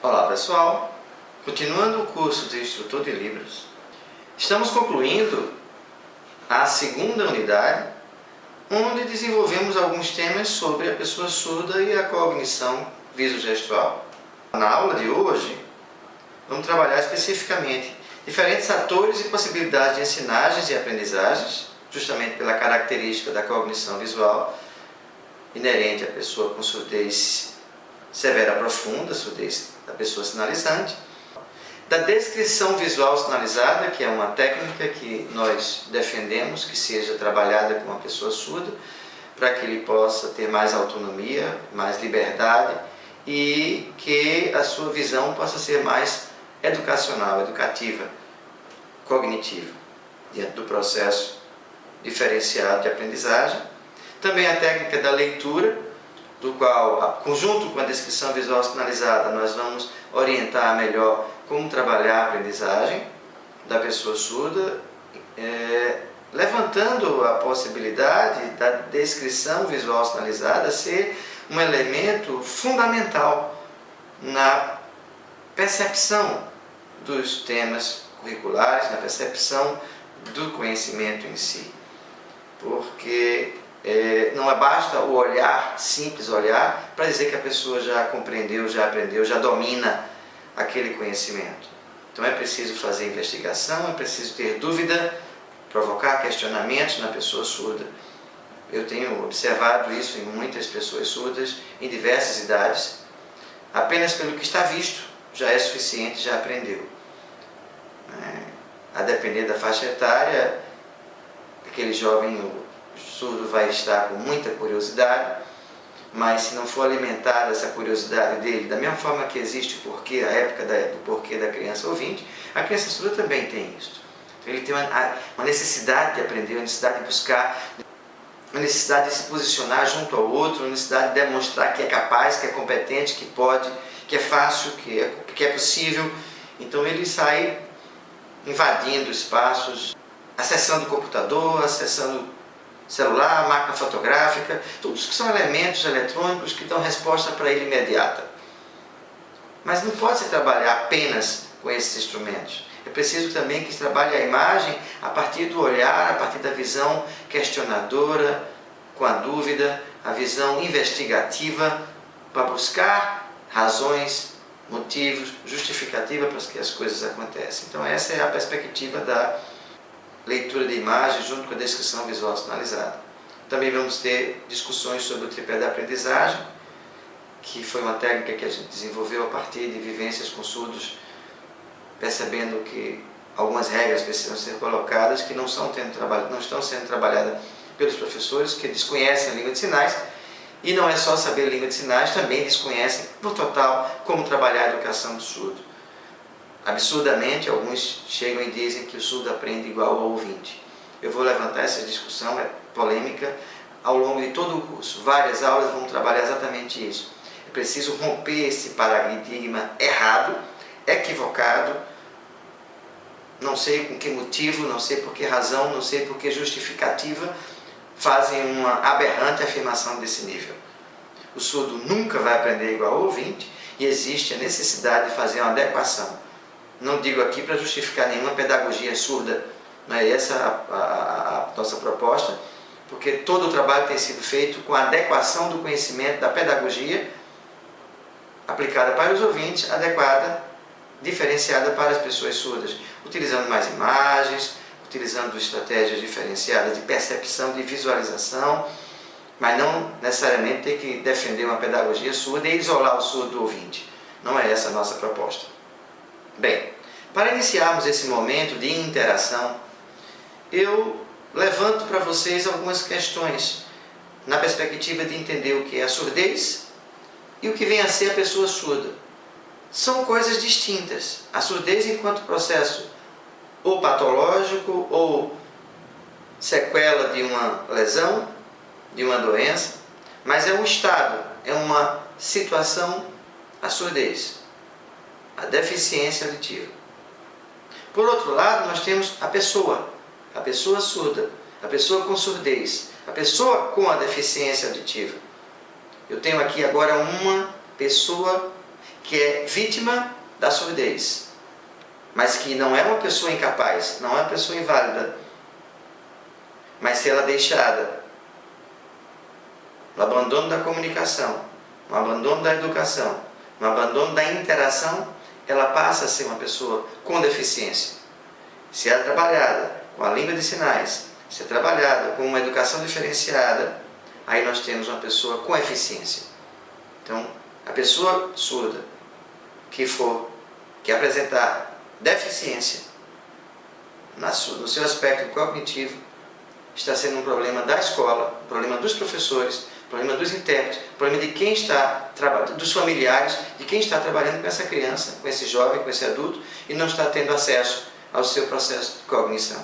Olá pessoal, continuando o curso de Instrutor de Libras, estamos concluindo a segunda unidade, onde desenvolvemos alguns temas sobre a pessoa surda e a cognição visogestual. Na aula de hoje, vamos trabalhar especificamente diferentes atores e possibilidades de ensinagens e aprendizagens, justamente pela característica da cognição visual inerente à pessoa com surdez severa profunda, surdez da pessoa sinalizante, da descrição visual sinalizada, que é uma técnica que nós defendemos que seja trabalhada com uma pessoa surda, para que ele possa ter mais autonomia, mais liberdade e que a sua visão possa ser mais educacional, educativa, cognitiva, diante do processo diferenciado de aprendizagem. Também a técnica da leitura, do qual, conjunto com a descrição visual sinalizada, nós vamos orientar melhor como trabalhar a aprendizagem da pessoa surda, levantando a possibilidade da descrição visual sinalizada ser um elemento fundamental na percepção dos temas curriculares, na percepção do conhecimento em si. Porque não basta o olhar, simples olhar, para dizer que a pessoa já compreendeu, já aprendeu, já domina aquele conhecimento. Então é preciso fazer investigação, é preciso ter dúvida, provocar questionamentos na pessoa surda. Eu tenho observado isso em muitas pessoas surdas, em diversas idades. Apenas pelo que está visto já é suficiente, já aprendeu. A depender da faixa etária, aquele jovem surdo vai estar com muita curiosidade, mas se não for alimentada essa curiosidade dele, da mesma forma que existe o porquê, a época do porquê da criança ouvinte, a criança surda também tem isso. Então ele tem uma necessidade de aprender, uma necessidade de buscar, uma necessidade de se posicionar junto ao outro, uma necessidade de demonstrar que é capaz, que é competente, que pode, que é fácil, que é possível. Então ele sai invadindo espaços, acessando o computador, acessando celular, máquina fotográfica, todos que são elementos eletrônicos que dão resposta para ele imediata. Mas não pode se trabalhar apenas com esses instrumentos. É preciso também que se trabalhe a imagem a partir do olhar, a partir da visão questionadora, com a dúvida, a visão investigativa, para buscar razões, motivos, justificativa para que as coisas acontecem. Então essa é a perspectiva da leitura de imagem junto com a descrição visual sinalizada. Também vamos ter discussões sobre o tripé da aprendizagem, que foi uma técnica que a gente desenvolveu a partir de vivências com surdos, percebendo que algumas regras precisam ser colocadas que não estão sendo trabalhadas pelos professores que desconhecem a língua de sinais, e não é só saber a língua de sinais, também desconhecem por total como trabalhar a educação do surdo. Absurdamente, alguns chegam e dizem que o surdo aprende igual ao ouvinte. Eu vou levantar essa discussão, é polêmica, ao longo de todo o curso. Várias aulas vão trabalhar exatamente isso. É preciso romper esse paradigma errado, equivocado, não sei com que motivo, não sei por que razão, não sei por que justificativa, fazem uma aberrante afirmação desse nível. O surdo nunca vai aprender igual ao ouvinte e existe a necessidade de fazer uma adequação. Não digo aqui para justificar nenhuma pedagogia surda, não é essa a nossa proposta, porque todo o trabalho tem sido feito com a adequação do conhecimento da pedagogia aplicada para os ouvintes, adequada, diferenciada para as pessoas surdas, utilizando mais imagens, utilizando estratégias diferenciadas de percepção, de visualização, mas não necessariamente ter que defender uma pedagogia surda e isolar o surdo do ouvinte. Não é essa a nossa proposta. Bem, para iniciarmos esse momento de interação, eu levanto para vocês algumas questões na perspectiva de entender o que é a surdez e o que vem a ser a pessoa surda. São coisas distintas. A surdez enquanto processo ou patológico ou sequela de uma lesão, de uma doença, mas é um estado, é uma situação, a surdez, a deficiência auditiva. Por outro lado, nós temos a pessoa surda, a pessoa com surdez, a pessoa com a deficiência auditiva. Eu tenho aqui agora uma pessoa que é vítima da surdez, mas que não é uma pessoa incapaz, não é uma pessoa inválida, mas se ela é deixada no abandono da comunicação, no abandono da educação, no abandono da interação, ela passa a ser uma pessoa com deficiência. Se é trabalhada com a língua de sinais, se é trabalhada com uma educação diferenciada, aí nós temos uma pessoa com eficiência. Então, a pessoa surda que apresentar deficiência no seu aspecto cognitivo, está sendo um problema da escola, um problema dos professores, um problema dos intérpretes, um problema de quem está dos familiares, de quem está trabalhando com essa criança, com esse jovem, com esse adulto e não está tendo acesso ao seu processo de cognição.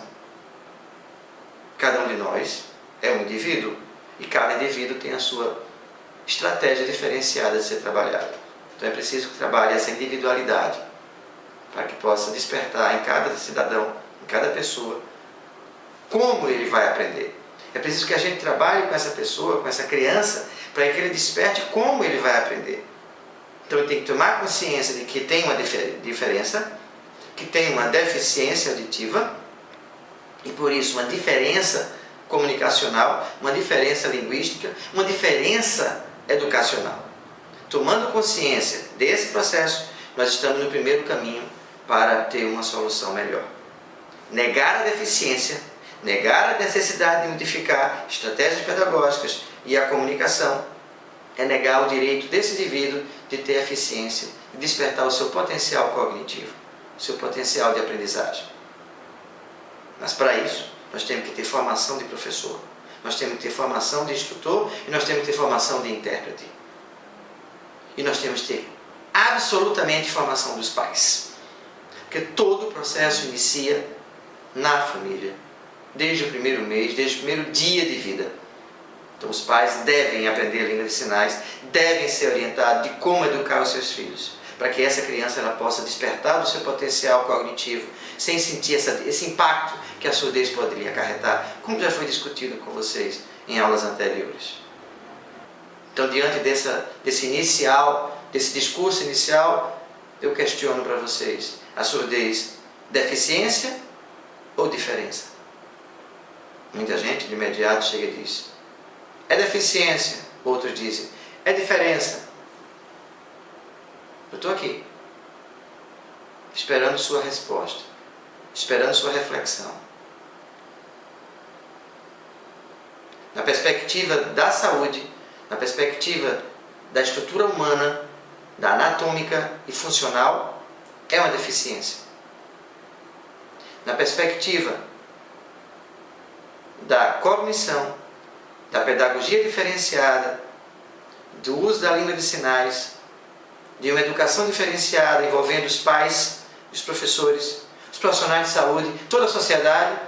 Cada um de nós é um indivíduo e cada indivíduo tem a sua estratégia diferenciada de ser trabalhada. Então é preciso que trabalhe essa individualidade para que possa despertar em cada cidadão, em cada pessoa, como ele vai aprender. É preciso que a gente trabalhe com essa pessoa, com essa criança, para que ele desperte como ele vai aprender. Então ele tem que tomar consciência de que tem uma diferença, que tem uma deficiência auditiva e por isso uma diferença comunicacional, uma diferença linguística, uma diferença educacional. Tomando consciência desse processo, nós estamos no primeiro caminho para ter uma solução melhor. Negar a deficiência, negar a necessidade de modificar estratégias pedagógicas e a comunicação é negar o direito desse indivíduo de ter eficiência, de despertar o seu potencial cognitivo, o seu potencial de aprendizagem. Mas para isso, nós temos que ter formação de professor, nós temos que ter formação de instrutor e nós temos que ter formação de intérprete. E nós temos que ter absolutamente formação dos pais. Porque todo o processo inicia na família, desde o primeiro mês, desde o primeiro dia de vida. Então os pais devem aprender a língua de sinais, devem ser orientados de como educar os seus filhos, para que essa criança ela possa despertar do seu potencial cognitivo, sem sentir esse impacto que a surdez poderia acarretar, como já foi discutido com vocês em aulas anteriores. Então, diante desse discurso inicial, eu questiono para vocês: a surdez, deficiência ou diferença? Muita gente de imediato chega e diz: é deficiência. Outros dizem: é diferença. Eu estou aqui, esperando sua resposta, esperando sua reflexão. Na perspectiva da saúde, na perspectiva da estrutura humana, da anatômica e funcional, é uma deficiência. Na perspectiva da cognição, da pedagogia diferenciada, do uso da língua de sinais, de uma educação diferenciada envolvendo os pais, os professores, os profissionais de saúde, toda a sociedade,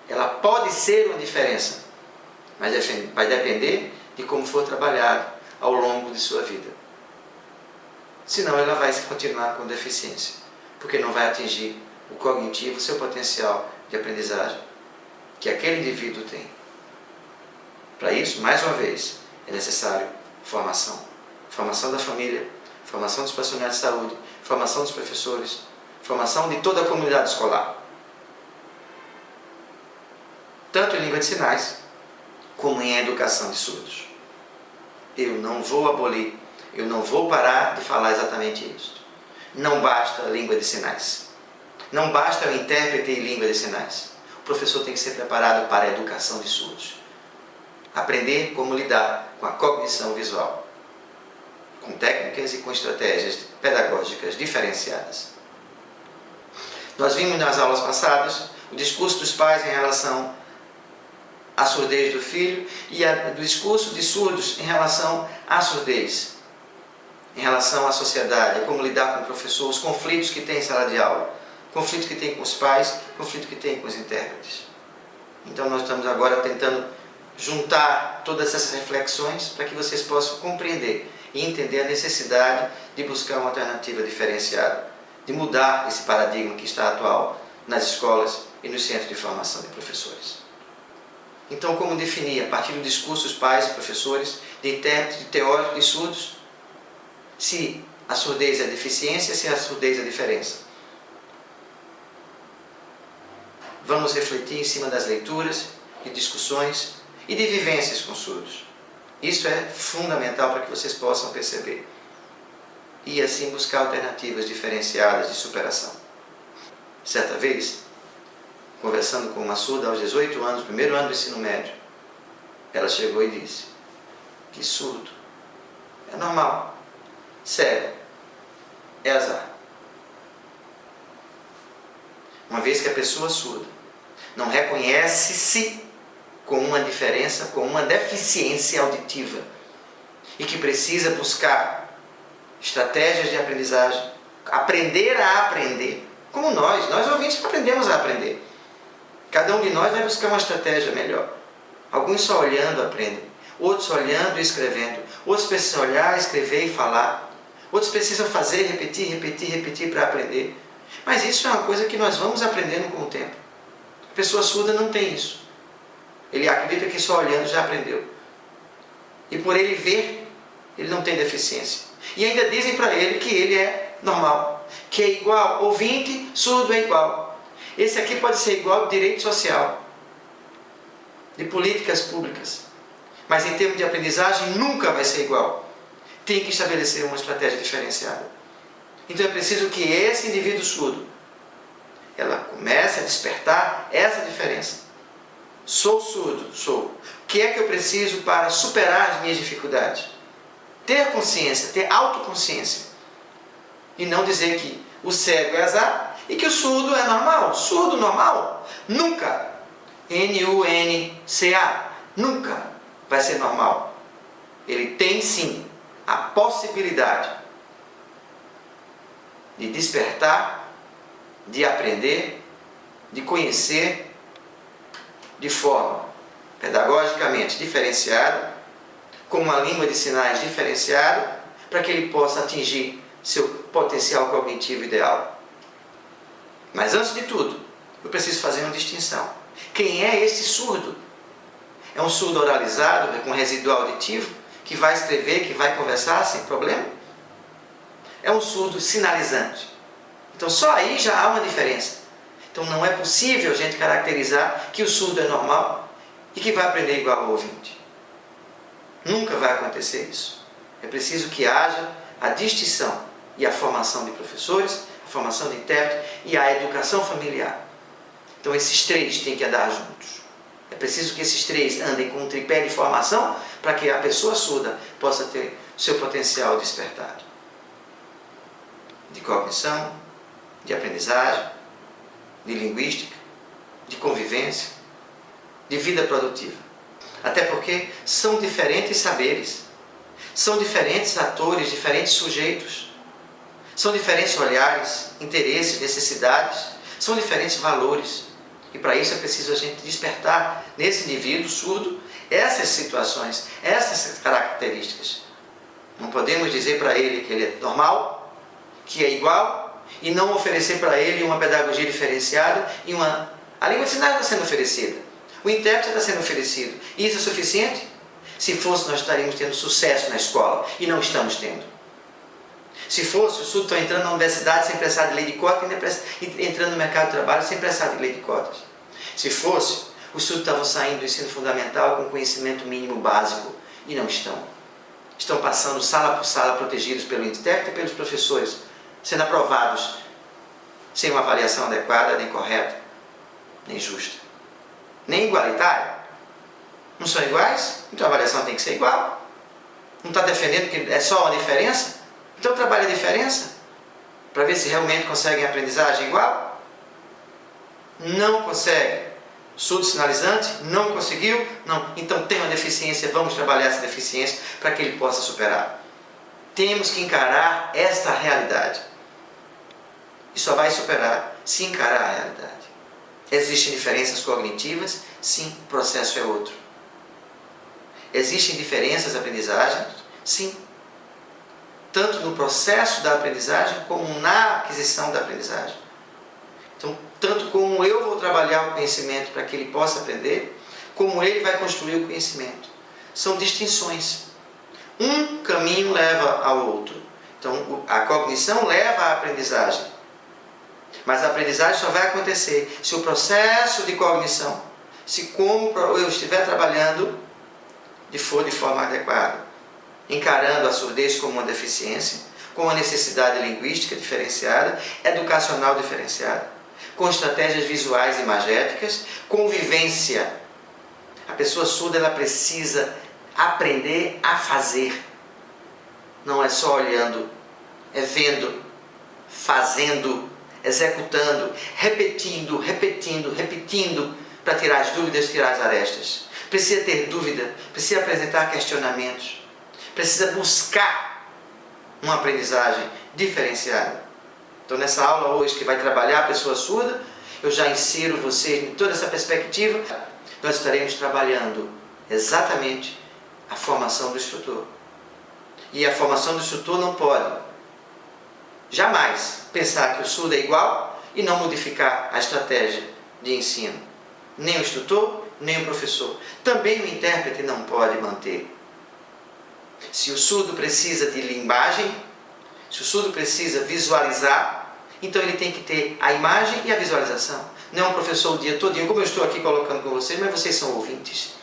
ela pode ser uma diferença, mas vai depender de como for trabalhado ao longo de sua vida. Senão ela vai continuar com deficiência, porque não vai atingir o cognitivo, o seu potencial de aprendizagem que aquele indivíduo tem. Para isso, mais uma vez, é necessário formação. Formação da família, formação dos profissionais de saúde, formação dos professores, formação de toda a comunidade escolar. Tanto em língua de sinais, como em educação de surdos. Eu não vou abolir, eu não vou parar de falar exatamente isso. Não basta a língua de sinais. Não basta o intérprete em língua de sinais. O professor tem que ser preparado para a educação de surdos. Aprender como lidar com a cognição visual, com técnicas e com estratégias pedagógicas diferenciadas. Nós vimos nas aulas passadas o discurso dos pais em relação à surdez do filho e do discurso de surdos em relação à surdez, em relação à sociedade, como lidar com o professor, os conflitos que tem em sala de aula, conflito que tem com os pais, conflito que tem com os intérpretes. Então nós estamos agora tentando juntar todas essas reflexões para que vocês possam compreender e entender a necessidade de buscar uma alternativa diferenciada, de mudar esse paradigma que está atual nas escolas e nos centros de formação de professores. Então, como definir, a partir do discurso dos pais e professores, de intérpretes, de teóricos, de surdos, se a surdez é a deficiência, se a surdez é a diferença. Vamos refletir em cima das leituras, de discussões e de vivências com surdos. Isso é fundamental para que vocês possam perceber. E assim buscar alternativas diferenciadas de superação. Certa vez, conversando com uma surda aos 18 anos, primeiro ano do ensino médio, ela chegou e disse que surdo é normal, cego é azar. Uma vez que a pessoa surda não reconhece-se com uma diferença, com uma deficiência auditiva e que precisa buscar estratégias de aprendizagem, aprender a aprender, como nós ouvintes aprendemos a aprender. Cada um de nós vai buscar uma estratégia melhor. Alguns só olhando aprendem, outros olhando e escrevendo, outros precisam olhar, escrever e falar, outros precisam fazer, repetir para aprender. Mas isso é uma coisa que nós vamos aprendendo com o tempo. A pessoa surda não tem isso. Ele acredita que só olhando já aprendeu. E por ele ver, ele não tem deficiência. E ainda dizem para ele que ele é normal, que é igual, ouvinte, surdo é igual. Esse aqui pode ser igual ao direito social, de políticas públicas. Mas em termos de aprendizagem, nunca vai ser igual. Tem que estabelecer uma estratégia diferenciada. Então é preciso que esse indivíduo surdo, ela comece a despertar essa diferença. Sou surdo, sou. O que é que eu preciso para superar as minhas dificuldades? Ter consciência, ter autoconsciência. E não dizer que o cego é azar e que o surdo é normal. Surdo normal? Nunca. N-U-N-C-A. Nunca vai ser normal. Ele tem sim a possibilidade de despertar, de aprender, de conhecer de forma pedagogicamente diferenciada, com uma língua de sinais diferenciada, para que ele possa atingir seu potencial cognitivo ideal. Mas antes de tudo, eu preciso fazer uma distinção. Quem é esse surdo? É um surdo oralizado, com residual auditivo, que vai escrever, que vai conversar sem problema? É um surdo sinalizante. Então só aí já há uma diferença. Então não é possível a gente caracterizar que o surdo é normal e que vai aprender igual ao ouvinte. Nunca vai acontecer isso. É preciso que haja a distinção e a formação de professores, a formação de intérpretes e a educação familiar. Então esses três têm que andar juntos. É preciso que esses três andem com um tripé de formação para que a pessoa surda possa ter seu potencial despertado. De cognição, de aprendizagem, de linguística, de convivência, de vida produtiva. Até porque são diferentes saberes, são diferentes atores, diferentes sujeitos, são diferentes olhares, interesses, necessidades, são diferentes valores. E para isso é preciso a gente despertar nesse indivíduo surdo essas situações, essas características. Não podemos dizer para ele que ele é normal, que é igual, e não oferecer para ele uma pedagogia diferenciada e A língua de sinais está sendo oferecida. O intérprete está sendo oferecido. E isso é suficiente? Se fosse, nós estaríamos tendo sucesso na escola. E não estamos tendo. Se fosse, os surdos estão entrando na universidade sem precisar de lei de cota e entrando no mercado de trabalho sem precisar de lei de cotas. Se fosse, os surdos estavam saindo do ensino fundamental com conhecimento mínimo básico. E não estão. Estão passando sala por sala protegidos pelo intérprete e pelos professores, sendo aprovados sem uma avaliação adequada, nem correta, nem justa, nem igualitária. Não são iguais? Então a avaliação tem que ser igual. Não está defendendo que é só uma diferença? Então trabalha a diferença para ver se realmente conseguem a aprendizagem igual. Não consegue. Surdo sinalizante não conseguiu? Não. Então tem uma deficiência, vamos trabalhar essa deficiência para que ele possa superar. Temos que encarar esta realidade. E só vai superar se encarar a realidade. Existem diferenças cognitivas? Sim, o processo é outro. Existem diferenças de aprendizagem? Sim. Tanto no processo da aprendizagem como na aquisição da aprendizagem. Então, tanto como eu vou trabalhar o conhecimento para que ele possa aprender, como ele vai construir o conhecimento. São distinções. Um caminho leva ao outro. Então, a cognição leva à aprendizagem. Mas a aprendizagem só vai acontecer se o processo de cognição, se como eu estiver trabalhando, for de forma adequada, encarando a surdez como uma deficiência, com uma necessidade linguística diferenciada, educacional diferenciada, com estratégias visuais e imagéticas, convivência. A pessoa surda ela precisa aprender a fazer. Não é só olhando, é vendo, fazendo, executando, repetindo, para tirar as dúvidas, tirar as arestas. Precisa ter dúvida, precisa apresentar questionamentos, precisa buscar uma aprendizagem diferenciada. Então, nessa aula hoje que vai trabalhar a pessoa surda, eu já insiro você em toda essa perspectiva. Nós estaremos trabalhando exatamente a formação do instrutor. E a formação do instrutor não pode jamais pensar que o surdo é igual e não modificar a estratégia de ensino. Nem o instrutor, nem o professor. Também o intérprete não pode manter. Se o surdo precisa de linguagem, se o surdo precisa visualizar, então ele tem que ter a imagem e a visualização. Não é um professor o dia todinho, como eu estou aqui colocando com vocês, mas vocês são ouvintes.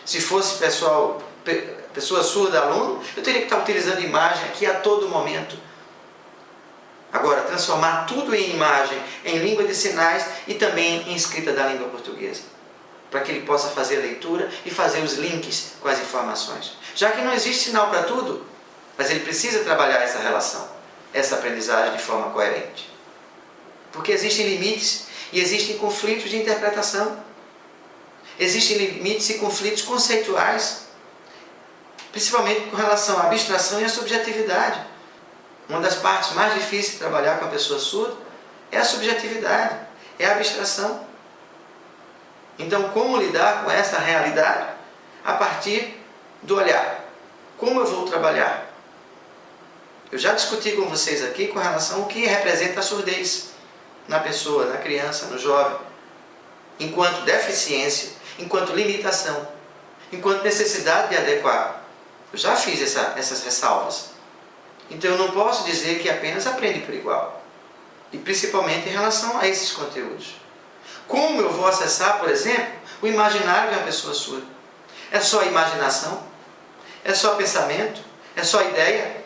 Se fosse pessoa surda, aluno, eu teria que estar utilizando imagem aqui a todo momento. Agora, transformar tudo em imagem, em língua de sinais e também em escrita da língua portuguesa, para que ele possa fazer a leitura e fazer os links com as informações. Já que não existe sinal para tudo, mas ele precisa trabalhar essa relação, essa aprendizagem de forma coerente. Porque existem limites e existem conflitos de interpretação. Existem limites e conflitos conceituais, principalmente com relação à abstração e à subjetividade. Uma das partes mais difíceis de trabalhar com a pessoa surda é a subjetividade, é a abstração. Então, como lidar com essa realidade? A partir do olhar. Como eu vou trabalhar? Eu já discuti com vocês aqui com relação ao que representa a surdez na pessoa, na criança, no jovem, enquanto deficiência, enquanto limitação, enquanto necessidade de adequar. Eu já fiz essas ressalvas. Então eu não posso dizer que apenas aprende por igual. E principalmente em relação a esses conteúdos. Como eu vou acessar, por exemplo, o imaginário de uma pessoa surda? É só imaginação? É só pensamento? É só ideia?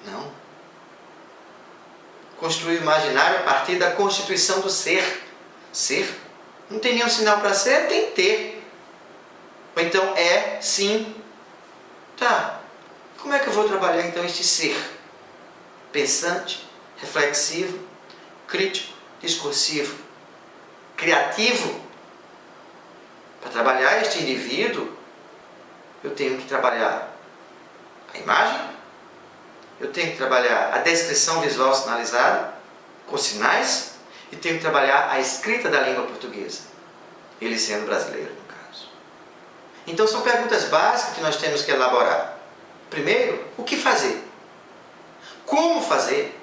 Não. Construir o imaginário a partir da constituição do ser. Ser? Não tem nenhum sinal para ser, tem ter. Ou então é, sim. Tá. Como é que eu vou trabalhar então este ser? Pensante, reflexivo, crítico, discursivo, criativo. Para trabalhar este indivíduo, eu tenho que trabalhar a imagem, eu tenho que trabalhar a descrição visual sinalizada, com sinais, e tenho que trabalhar a escrita da língua portuguesa, ele sendo brasileiro, no caso. Então são perguntas básicas que nós temos que elaborar. Primeiro, o que fazer? Como fazer?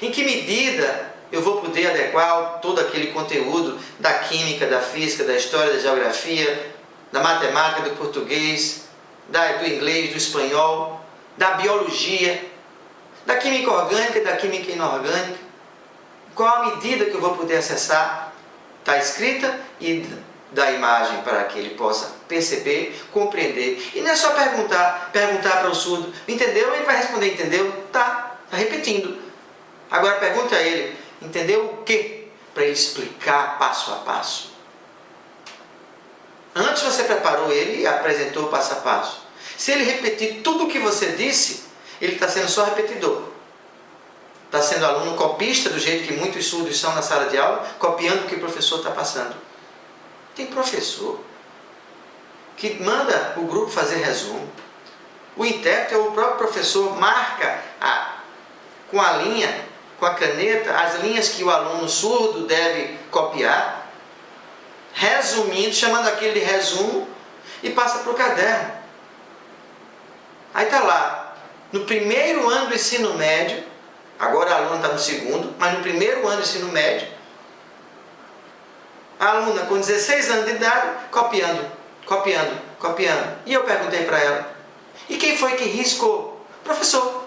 Em que medida eu vou poder adequar todo aquele conteúdo da química, da física, da história, da geografia, da matemática, do português, do inglês, do espanhol, da biologia, da química orgânica e da química inorgânica? Qual a medida que eu vou poder acessar da escrita e da imagem para que ele possa perceber, compreender? E não é só perguntar para o surdo, entendeu? Ele vai responder, entendeu? Tá repetindo. Agora pergunta a ele, entendeu o quê? Para ele explicar passo a passo. Antes você preparou ele e apresentou passo a passo. Se ele repetir tudo o que você disse, ele está sendo só repetidor. Está sendo aluno copista, do jeito que muitos surdos são na sala de aula, copiando o que o professor está passando. Tem professor que manda o grupo fazer resumo. O intérprete ou o próprio professor marca com a linha, com a caneta, as linhas que o aluno surdo deve copiar, resumindo, chamando aquele de resumo, e passa para o caderno. Aí está lá, no primeiro ano do ensino médio, agora a aluna está no segundo, mas no primeiro ano do ensino médio, a aluna com 16 anos de idade, copiando. E eu perguntei para ela, e quem foi que riscou? Professor.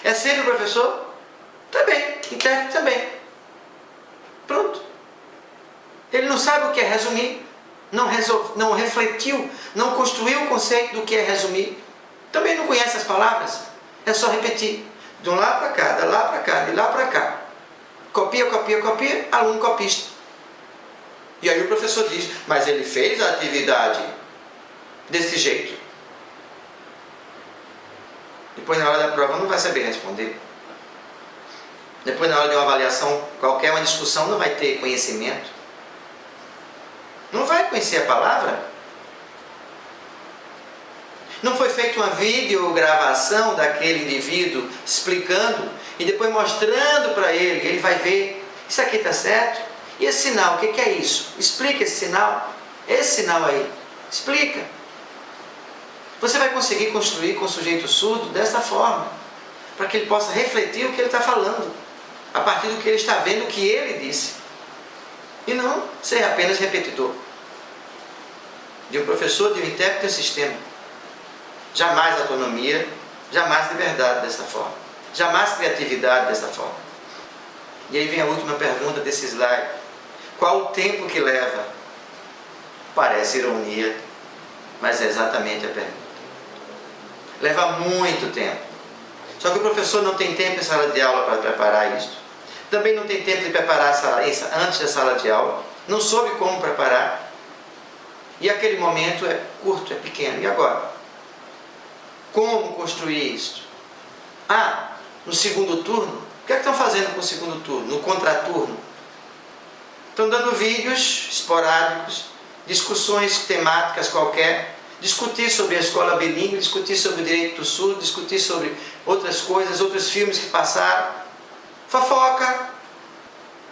É sempre o professor? Também. Intérprete também. Pronto. Ele não sabe o que é resumir, não refletiu, não construiu o conceito do que é resumir. Também não conhece as palavras. É só repetir. De um lado para cá, de lá para cá, de lá para cá. Copia, copia, copia, aluno copista. E aí o professor diz, mas ele fez a atividade desse jeito. Depois na hora da prova não vai saber responder. Depois na hora de uma avaliação qualquer, uma discussão, não vai ter conhecimento. Não vai conhecer a palavra. Não foi feita uma videogravação daquele indivíduo explicando e depois mostrando para ele. Ele vai ver, isso aqui está certo? E esse sinal, o que é isso? Explica esse sinal. Esse sinal aí. Explica. Você vai conseguir construir com o sujeito surdo dessa forma, para que ele possa refletir o que ele está falando, a partir do que ele está vendo, o que ele disse. E não ser apenas repetidor. De um professor, de um intérprete, de um sistema. Jamais autonomia, jamais liberdade dessa forma. Jamais criatividade dessa forma. E aí vem a última pergunta desse slide. Qual o tempo que leva? Parece ironia, mas é exatamente a pergunta. Leva muito tempo. Só que o professor não tem tempo em sala de aula para preparar isso. Também não tem tempo de preparar isso antes da sala de aula. Não soube como preparar. E aquele momento é curto, é pequeno. E agora? Como construir isso? No segundo turno? O que é que estão fazendo com o segundo turno? No contraturno? Estão dando vídeos esporádicos, discussões temáticas qualquer, discutir sobre a escola bilíngue, discutir sobre o direito do surdo, discutir sobre outras coisas, outros filmes que passaram. Fofoca.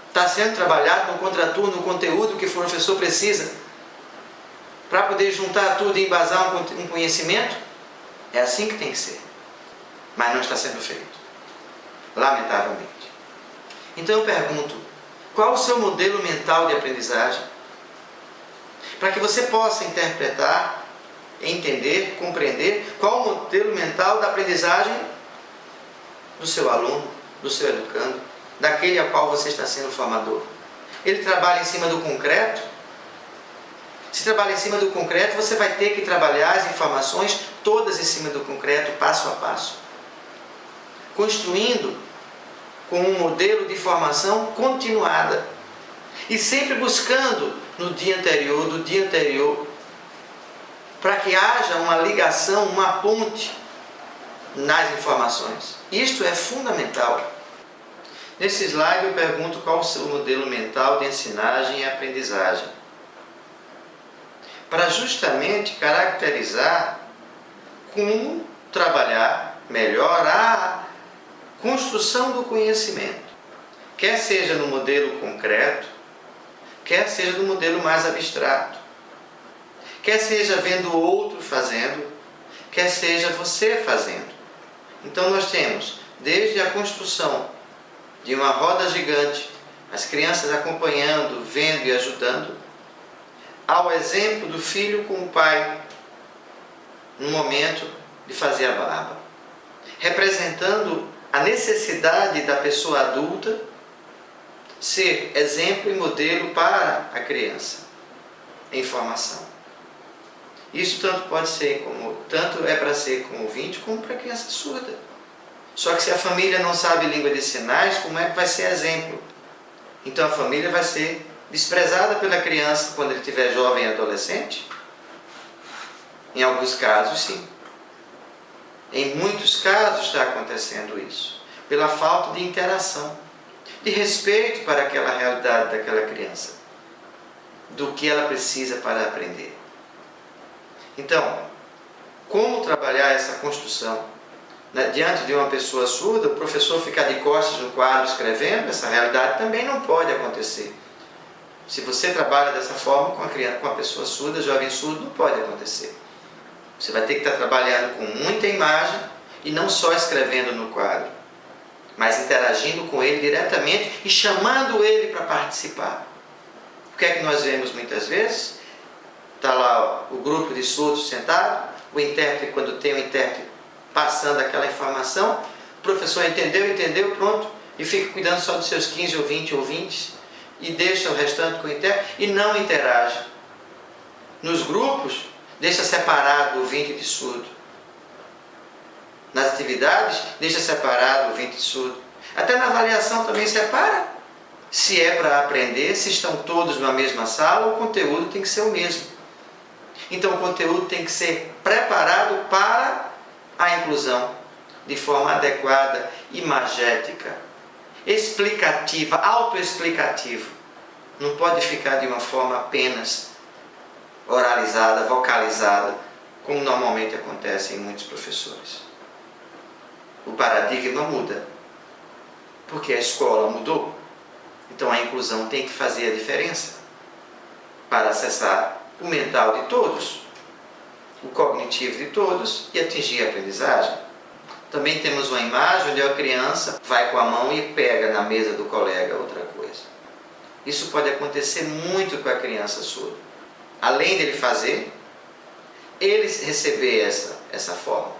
Está sendo trabalhado no contraturno, no conteúdo que o professor precisa para poder juntar tudo e embasar um conhecimento. É assim que tem que ser. Mas não está sendo feito. Lamentavelmente. Então eu pergunto, qual o seu modelo mental de aprendizagem? Para que você possa interpretar, entender, compreender qual o modelo mental da aprendizagem do seu aluno, do seu educando, daquele a qual você está sendo formador. Ele trabalha em cima do concreto? Se trabalha em cima do concreto, você vai ter que trabalhar as informações todas em cima do concreto, passo a passo. Construindo com um modelo de formação continuada. E sempre buscando no dia anterior, do dia anterior, para que haja uma ligação, uma ponte nas informações. Isto é fundamental. Nesse slide eu pergunto qual o seu modelo mental de ensinagem e aprendizagem. Para justamente caracterizar como trabalhar melhor a construção do conhecimento. Quer seja no modelo concreto, quer seja no modelo mais abstrato. Quer seja vendo o outro fazendo, quer seja você fazendo. Então nós temos desde a construção de uma roda gigante, as crianças acompanhando, vendo e ajudando, ao exemplo do filho com o pai no momento de fazer a barba, representando a necessidade da pessoa adulta ser exemplo e modelo para a criança em formação. Isso tanto é para ser com ouvinte como para criança surda. Só que se a família não sabe língua de sinais, como é que vai ser exemplo? Então a família vai ser desprezada pela criança quando ele estiver jovem e adolescente? Em alguns casos, sim. Em muitos casos está acontecendo isso. Pela falta de interação, de respeito para aquela realidade daquela criança, do que ela precisa para aprender. Então, como trabalhar essa construção? Diante de uma pessoa surda, o professor ficar de costas no quadro escrevendo, essa realidade também não pode acontecer. Se você trabalha dessa forma com a pessoa surda, jovem surdo, não pode acontecer. Você vai ter que estar trabalhando com muita imagem e não só escrevendo no quadro, mas interagindo com ele diretamente e chamando ele para participar. O que é que nós vemos muitas vezes? Está lá o grupo de surdos sentado, o intérprete, quando tem o intérprete passando aquela informação, O professor entendeu, pronto, e fica cuidando só dos seus 15 ou 20 ouvintes e deixa o restante com o interno e não interage. Nos grupos, deixa separado o ouvinte de surdo. Nas atividades, deixa separado o ouvinte de surdo. Até na avaliação também separa. Se é para aprender, se estão todos na mesma sala, o conteúdo tem que ser o mesmo. Então o conteúdo tem que ser preparado para a inclusão, de forma adequada, imagética, explicativa, autoexplicativa. Não pode ficar de uma forma apenas oralizada, vocalizada, como normalmente acontece em muitos professores. O paradigma muda, porque a escola mudou. Então a inclusão tem que fazer a diferença para acessar o mental de todos, o cognitivo de todos e atingir a aprendizagem. Também temos uma imagem onde a criança vai com a mão e pega na mesa do colega outra coisa. Isso pode acontecer muito com a criança surda. Além dele fazer, ele receber essa forma.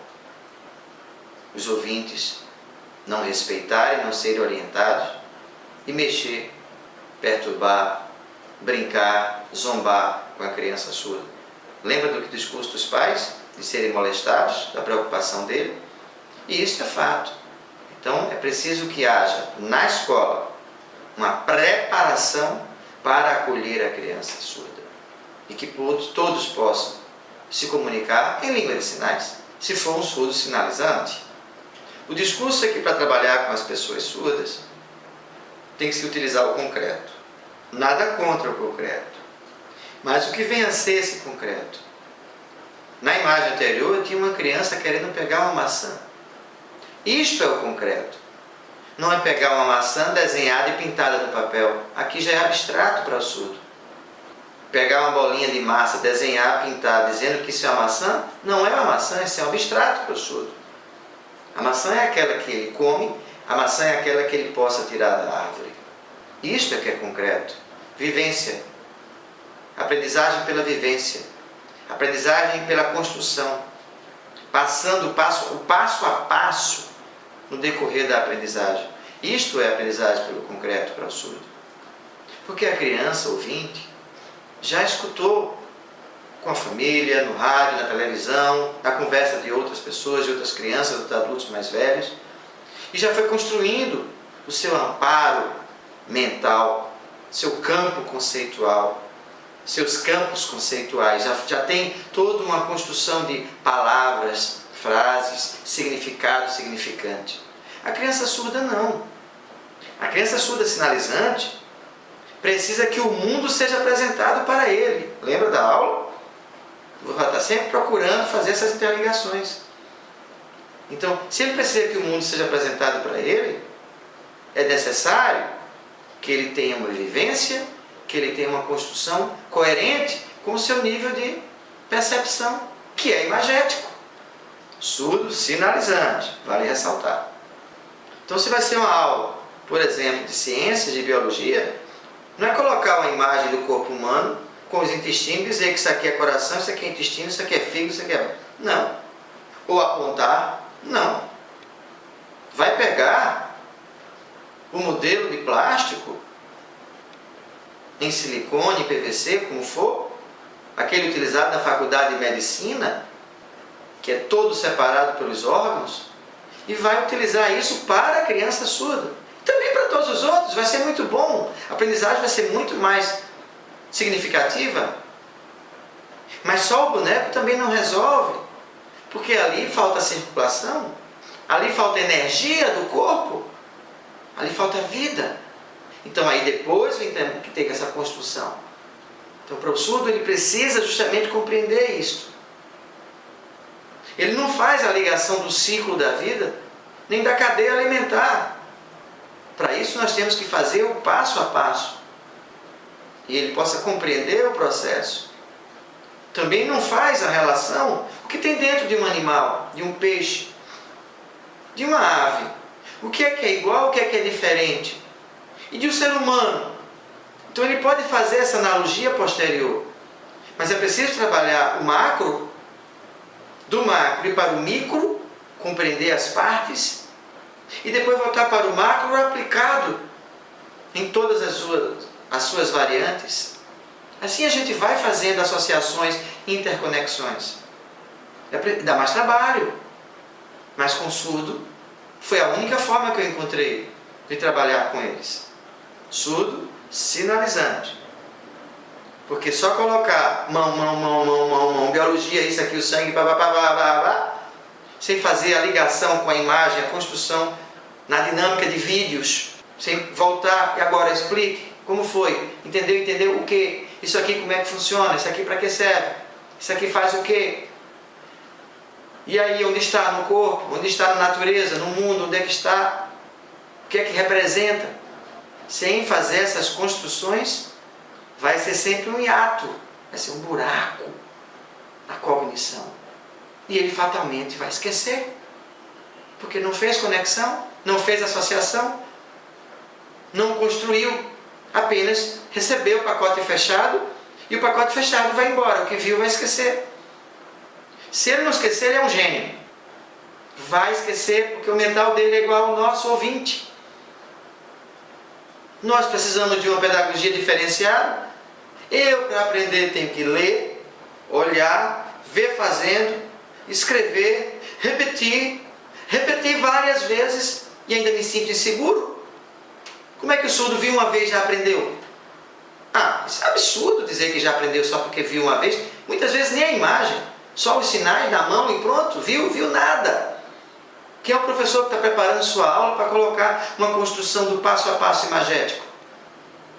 Os ouvintes não respeitarem, não serem orientados e mexer, perturbar, brincar, zombar com a criança surda. Lembra do discurso dos pais? De serem molestados, da preocupação dele? E isso é fato. Então é preciso que haja na escola uma preparação para acolher a criança surda e que todos possam se comunicar em língua de sinais, se for um surdo sinalizante. O discurso aqui para trabalhar com as pessoas surdas tem que se utilizar o concreto. Nada contra o concreto, mas o que vem a ser esse concreto? Na imagem anterior tinha uma criança querendo pegar uma maçã. Isto é o concreto. Não é pegar uma maçã desenhada e pintada no papel. Aqui já é abstrato para o surdo. Pegar uma bolinha de massa, desenhar, pintar, dizendo que isso é uma maçã, não é uma maçã, isso é um abstrato para o surdo. A maçã é aquela que ele come, a maçã é aquela que ele possa tirar da árvore. Isto é que é concreto. Vivência. Aprendizagem pela vivência. Aprendizagem pela construção. Passando o passo a passo no decorrer da aprendizagem. Isto é aprendizagem pelo concreto para o surdo. Porque a criança, ouvinte, já escutou com a família, no rádio, na televisão, na conversa de outras pessoas, de outras crianças, de outros adultos mais velhos, e já foi construindo o seu amparo mental, seu campo conceitual, seus campos conceituais, já tem toda uma construção de palavras, frases, significado, significante. A criança surda não. A criança surda sinalizante precisa que o mundo seja apresentado para ele. Lembra da aula? Vou estar sempre procurando fazer essas interligações. Então, se ele precisa que o mundo seja apresentado para ele, é necessário que ele tenha uma vivência, que ele tenha uma construção coerente com o seu nível de percepção, que é imagético. Surdo sinalizante, vale ressaltar. Então, se vai ser uma aula, por exemplo, de ciências, de biologia, não é colocar uma imagem do corpo humano com os intestinos e dizer que isso aqui é coração, isso aqui é intestino, isso aqui é fígado, isso aqui é... Não. Ou apontar, não. Vai pegar o modelo de plástico em silicone, PVC, como for, aquele utilizado na faculdade de medicina, que é todo separado pelos órgãos, e vai utilizar isso para a criança surda. Também para todos os outros, vai ser muito bom. A aprendizagem vai ser muito mais significativa. Mas só o boneco também não resolve, porque ali falta circulação, ali falta energia do corpo, ali falta vida. Então aí depois vem que ter essa construção. Então para o surdo ele precisa justamente compreender isto. Ele não faz a ligação do ciclo da vida, nem da cadeia alimentar. Para isso nós temos que fazer o passo a passo. E ele possa compreender o processo. Também não faz a relação, o que tem dentro de um animal, de um peixe, de uma ave. O que é igual, o que é diferente. E de um ser humano. Então ele pode fazer essa analogia posterior. Mas é preciso trabalhar o macro, do macro e para o micro, compreender as partes e depois voltar para o macro aplicado em todas as suas variantes. Assim a gente vai fazendo associações, interconexões. Dá mais trabalho, mas com surdo foi a única forma que eu encontrei de trabalhar com eles. Surdo sinalizante. Porque só colocar mão, biologia, isso aqui, o sangue, sem fazer a ligação com a imagem, a construção na dinâmica de vídeos, sem voltar e agora explique como foi, entendeu o que? Isso aqui como é que funciona, isso aqui para que serve, isso aqui faz o que? E aí, onde está no corpo, onde está na natureza, no mundo, onde é que está, o que é que representa? Sem fazer essas construções, vai ser sempre um hiato, vai ser um buraco na cognição. E ele fatalmente vai esquecer, porque não fez conexão, não fez associação, não construiu, apenas recebeu o pacote fechado, e o pacote fechado vai embora, o que viu vai esquecer. Se ele não esquecer, ele é um gênio. Vai esquecer, porque o mental dele é igual ao nosso ouvinte. Nós precisamos de uma pedagogia diferenciada. Eu, para aprender, tenho que ler, olhar, ver fazendo, escrever, repetir várias vezes e ainda me sinto inseguro. Como é que o surdo viu uma vez e já aprendeu? Isso é absurdo dizer que já aprendeu só porque viu uma vez. Muitas vezes nem a imagem, só os sinais da mão e pronto, viu nada. Quem é o professor que está preparando sua aula para colocar uma construção do passo a passo imagético?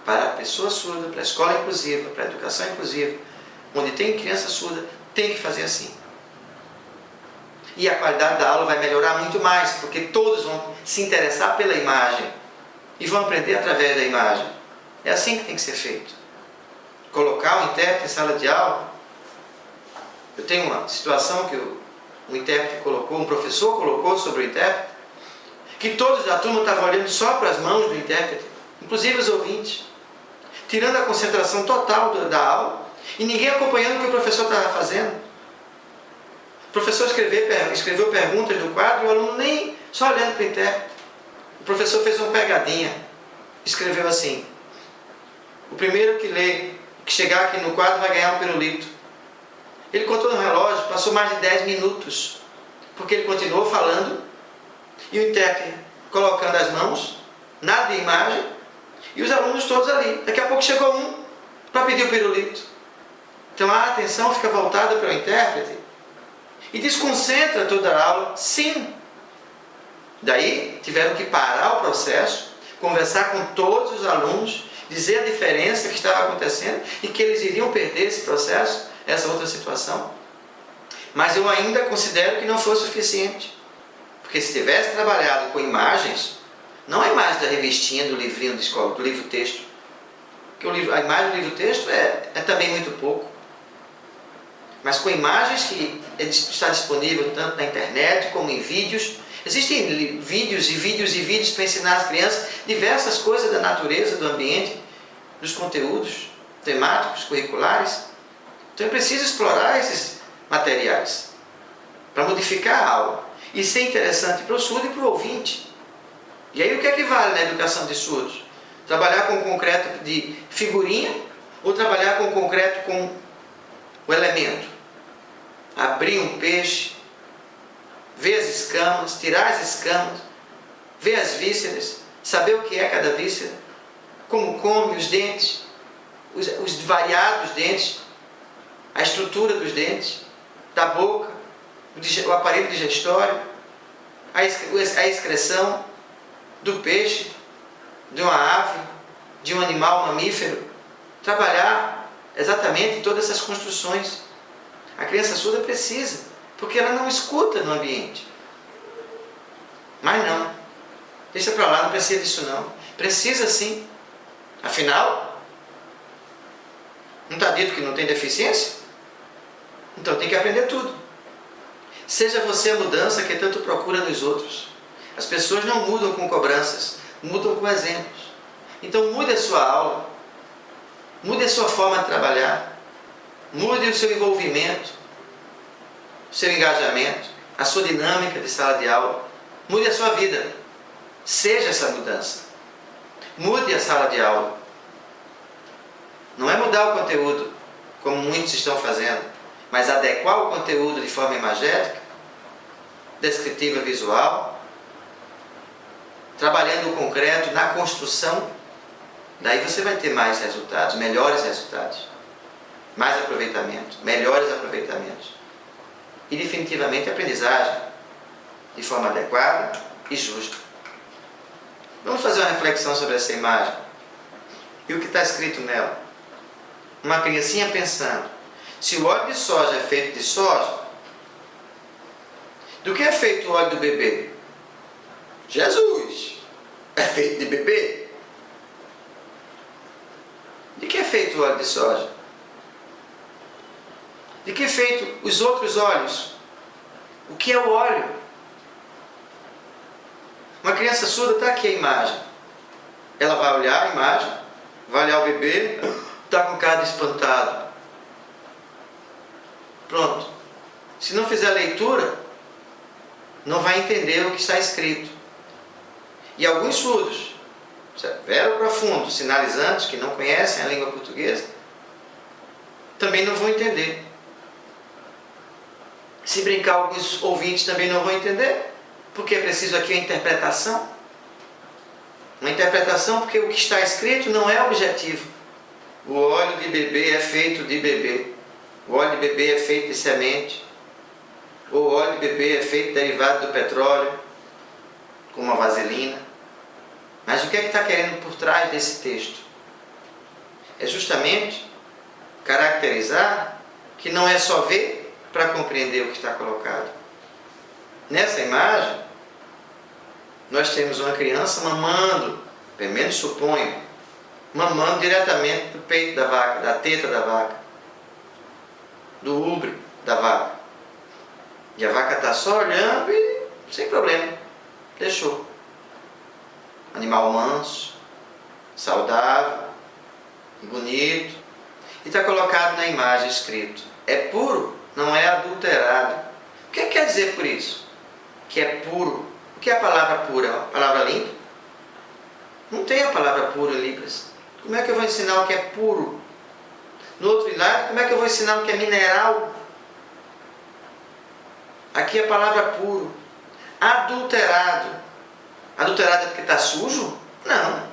Para a pessoa surda, para a escola inclusiva, para a educação inclusiva, onde tem criança surda, tem que fazer assim. E a qualidade da aula vai melhorar muito mais, porque todos vão se interessar pela imagem e vão aprender através da imagem. É assim que tem que ser feito. Colocar o intérprete em sala de aula. Eu tenho uma situação que o intérprete colocou, um professor colocou sobre o intérprete, que todos da turma estavam olhando só para as mãos do intérprete, inclusive os ouvintes, tirando a concentração total da aula e ninguém acompanhando o que o professor estava fazendo. O professor escreveu perguntas no quadro e o aluno nem só olhando para o intérprete. O professor fez uma pegadinha, escreveu assim: o primeiro que chegar aqui no quadro vai ganhar um pirulito. Ele contou no relógio, passou mais de 10 minutos, porque ele continuou falando e o intérprete colocando as mãos, nada de imagem, e os alunos todos ali. Daqui a pouco chegou um para pedir o pirulito. Então a atenção fica voltada para o intérprete e desconcentra toda a aula, sim. Daí tiveram que parar o processo, conversar com todos os alunos, dizer a diferença que estava acontecendo e que eles iriam perder esse processo, essa outra situação. Mas eu ainda considero que não foi suficiente. Porque se tivesse trabalhado com imagens, não a imagem da revistinha, do livrinho de escola, do livro-texto, porque a imagem do livro-texto é também muito pouco. Mas com imagens que está disponível tanto na internet como em vídeos. Existem vídeos e vídeos para ensinar as crianças diversas coisas da natureza, do ambiente, dos conteúdos temáticos, curriculares. Então é preciso explorar esses materiais para modificar a aula e ser interessante para o surdo e para o ouvinte. E aí o que é que vale na educação de surdos? Trabalhar com o concreto de figurinha ou trabalhar com o concreto com o elemento? Abrir um peixe, ver as escamas, tirar as escamas, ver as vísceras, saber o que é cada víscera, como come os dentes, os variados dentes, a estrutura dos dentes, da boca, o aparelho digestório, a excreção do peixe, de uma ave, de um animal mamífero. Trabalhar exatamente todas essas construções. A criança surda precisa, porque ela não escuta no ambiente. Mas não, deixa para lá, não precisa disso não. Precisa sim. Afinal, não está dito que não tem deficiência? Então tem que aprender tudo. Seja você a mudança que tanto procura nos outros. As pessoas não mudam com cobranças, mudam com exemplos. Então mude a sua aula, mude a sua forma de trabalhar, mude o seu envolvimento, o seu engajamento, a sua dinâmica de sala de aula, mude a sua vida. Seja essa mudança. Mude a sala de aula. Não é mudar o conteúdo, como muitos estão fazendo, mas adequar o conteúdo de forma imagética, descritiva visual, trabalhando o concreto na construção. Daí você vai ter mais resultados, melhores resultados, mais aproveitamento, melhores aproveitamentos e definitivamente aprendizagem de forma adequada e justa. Vamos fazer uma reflexão sobre essa imagem e o que está escrito nela. Uma criancinha pensando: se o óleo de soja é feito de soja, do que é feito o óleo do bebê? Jesus! É feito de bebê? De que é feito o óleo de soja? De que é feito os outros óleos? O que é o óleo? Uma criança surda, está aqui a imagem. Ela vai olhar a imagem, vai olhar o bebê, está com cara de espantado. Pronto. Se não fizer a leitura, não vai entender o que está escrito. E alguns surdos, severo profundo, sinalizantes, que não conhecem a língua portuguesa, também não vão entender. Se brincar, alguns ouvintes também não vão entender, porque é preciso aqui a interpretação. Uma interpretação porque o que está escrito não é objetivo. O óleo de bebê é feito de bebê. O óleo de bebê é feito de semente. O óleo de bebê é feito derivado do petróleo, como a vaselina. Mas o que é que está querendo por trás desse texto? É justamente caracterizar que não é só ver para compreender o que está colocado. Nessa imagem, nós temos uma criança mamando, pelo menos suponho, mamando diretamente do peito da vaca, da teta da vaca, do úbrio da vaca. E a vaca está só olhando e sem problema, deixou. Animal manso, saudável, bonito. E está colocado na imagem escrito: é puro, não é adulterado. O que quer dizer por isso? Que é puro. O que é a palavra pura? A palavra limpa? Não tem a palavra puro em Libras. Como é que eu vou ensinar o que é puro? No outro lado, como é que eu vou ensinar o que é mineral? Aqui a palavra puro. Adulterado. Adulterado é porque está sujo? Não.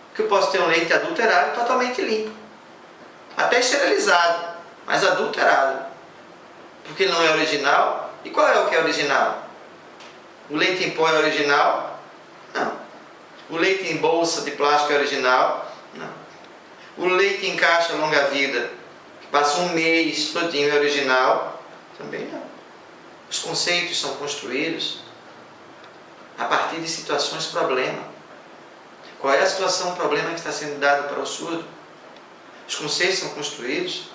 Porque eu posso ter um leite adulterado totalmente limpo. Até esterilizado, mas adulterado. Porque ele não é original. E qual é o que é original? O leite em pó é original? Não. O leite em bolsa de plástico é original? Não. O leite em caixa longa-vida, que passa um mês todinho, é original? Também não. Os conceitos são construídos a partir de situações problema. Qual é a situação problema que está sendo dado para o surdo? Os conceitos são construídos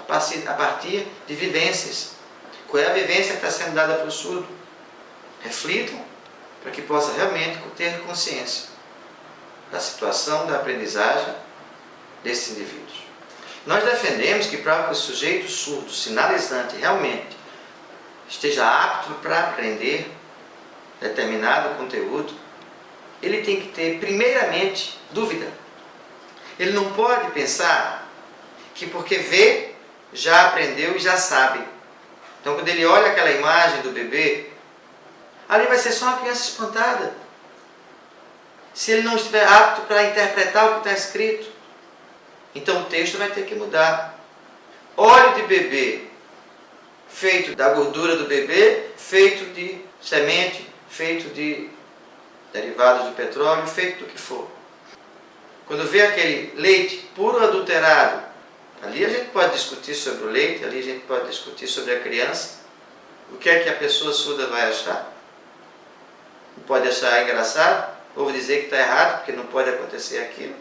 a partir de vivências. Qual é a vivência que está sendo dada para o surdo? Reflitam para que possa realmente ter consciência da situação da aprendizagem desses indivíduos. Nós defendemos que para que o sujeito surdo, sinalizante, realmente esteja apto para aprender determinado conteúdo, ele tem que ter, primeiramente, dúvida. Ele não pode pensar que porque vê, já aprendeu e já sabe. Então, quando ele olha aquela imagem do bebê, ali vai ser só uma criança espantada. Se ele não estiver apto para interpretar o que está escrito, então o texto vai ter que mudar. Óleo de bebê, feito da gordura do bebê, feito de semente, feito de derivados de petróleo, feito do que for. Quando vê aquele leite puro adulterado, ali a gente pode discutir sobre o leite, ali a gente pode discutir sobre a criança. O que é que a pessoa surda vai achar? Não pode achar engraçado, ou dizer que está errado, porque não pode acontecer aquilo,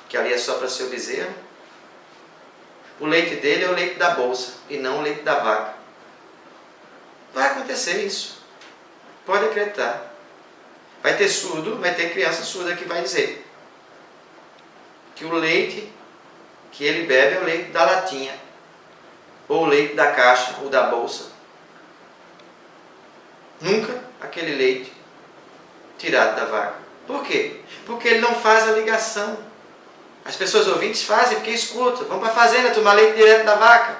que ali é só para ser o bezerro. O leite dele é o leite da bolsa, e não o leite da vaca. Vai acontecer isso. Pode acreditar. Vai ter surdo, vai ter criança surda que vai dizer que o leite que ele bebe é o leite da latinha, ou o leite da caixa, ou da bolsa. Nunca aquele leite tirado da vaca. Por quê? Porque ele não faz a ligação. As pessoas ouvintes fazem porque escutam. Vão para a fazenda tomar leite direto da vaca.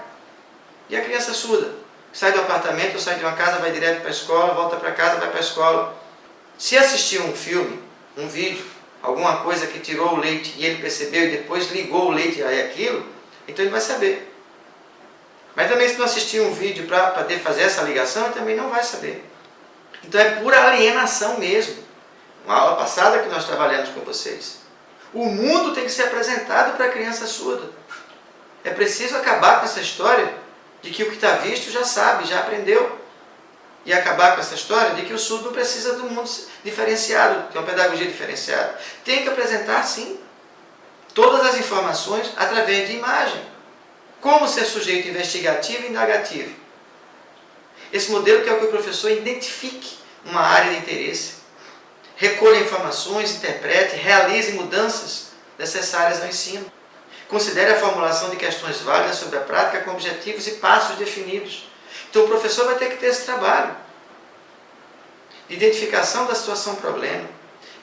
E a criança surda? Sai do apartamento ou sai de uma casa, vai direto para a escola, volta para casa, vai para a escola. Se assistir um filme, um vídeo, alguma coisa que tirou o leite e ele percebeu e depois ligou o leite a aquilo, então ele vai saber. Mas também se não assistir um vídeo para poder fazer essa ligação, ele também não vai saber. Então é pura alienação mesmo. Uma aula passada que nós trabalhamos com vocês. O mundo tem que ser apresentado para a criança surda. É preciso acabar com essa história de que o que está visto já sabe, já aprendeu. E acabar com essa história de que o surdo não precisa do mundo diferenciado, de uma pedagogia diferenciada. Tem que apresentar, sim, todas as informações através de imagem. Como ser sujeito investigativo e indagativo. Esse modelo que é o que o professor identifique uma área de interesse, recolha informações, interprete, realize mudanças necessárias ao ensino. Considere a formulação de questões válidas sobre a prática com objetivos e passos definidos. Então o professor vai ter que ter esse trabalho de identificação da situação problema,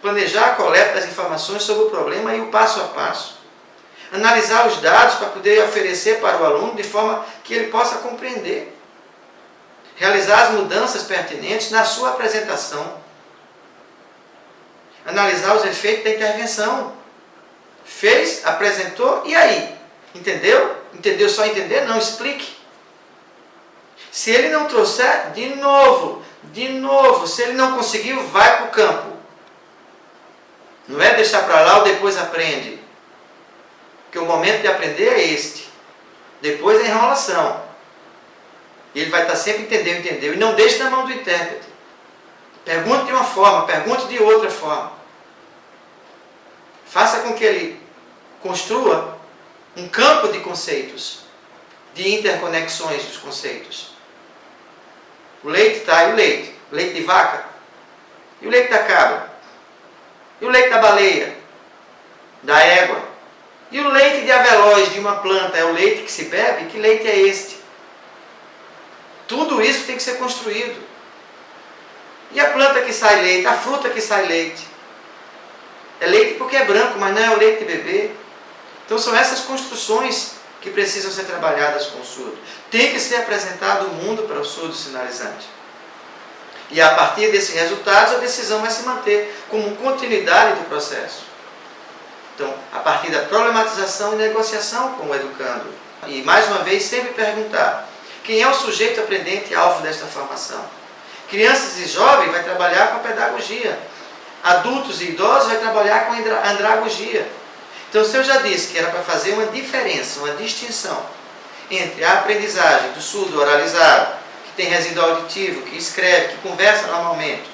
planejar a coleta das informações sobre o problema e o passo a passo, analisar os dados para poder oferecer para o aluno de forma que ele possa compreender, realizar as mudanças pertinentes na sua apresentação, analisar os efeitos da intervenção. Fez, apresentou, e aí? Entendeu? Entendeu só entender? Não, explique. Se ele não trouxer, de novo, se ele não conseguiu, vai para o campo. Não é deixar para lá ou depois aprende. Porque o momento de aprender é este. Depois é enrolação. E ele vai estar sempre entendeu. E não deixe na mão do intérprete. Pergunte de uma forma, pergunte de outra forma. Faça com que ele construa um campo de conceitos, de interconexões dos conceitos. O leite está, e o leite? O leite de vaca? E o leite da cabra? E o leite da baleia? Da égua? E o leite de avelóis de uma planta é o leite que se bebe? Que leite é este? Tudo isso tem que ser construído. E a planta que sai leite? A fruta que sai leite? É leite porque é branco, mas não é o leite de bebê. Então são essas construções que precisam ser trabalhadas com o surdo. Tem que ser apresentado o mundo para o surdo sinalizante. E a partir desses resultados, a decisão vai se manter como continuidade do processo. Então, a partir da problematização e negociação com o educando. E, mais uma vez, sempre perguntar: quem é o sujeito aprendente alvo desta formação? Crianças e jovens vai trabalhar com a pedagogia. Adultos e idosos vai trabalhar com a andragogia. Então, se eu já disse que era para fazer uma diferença, uma distinção entre a aprendizagem do surdo oralizado, que tem resíduo auditivo, que escreve, que conversa normalmente,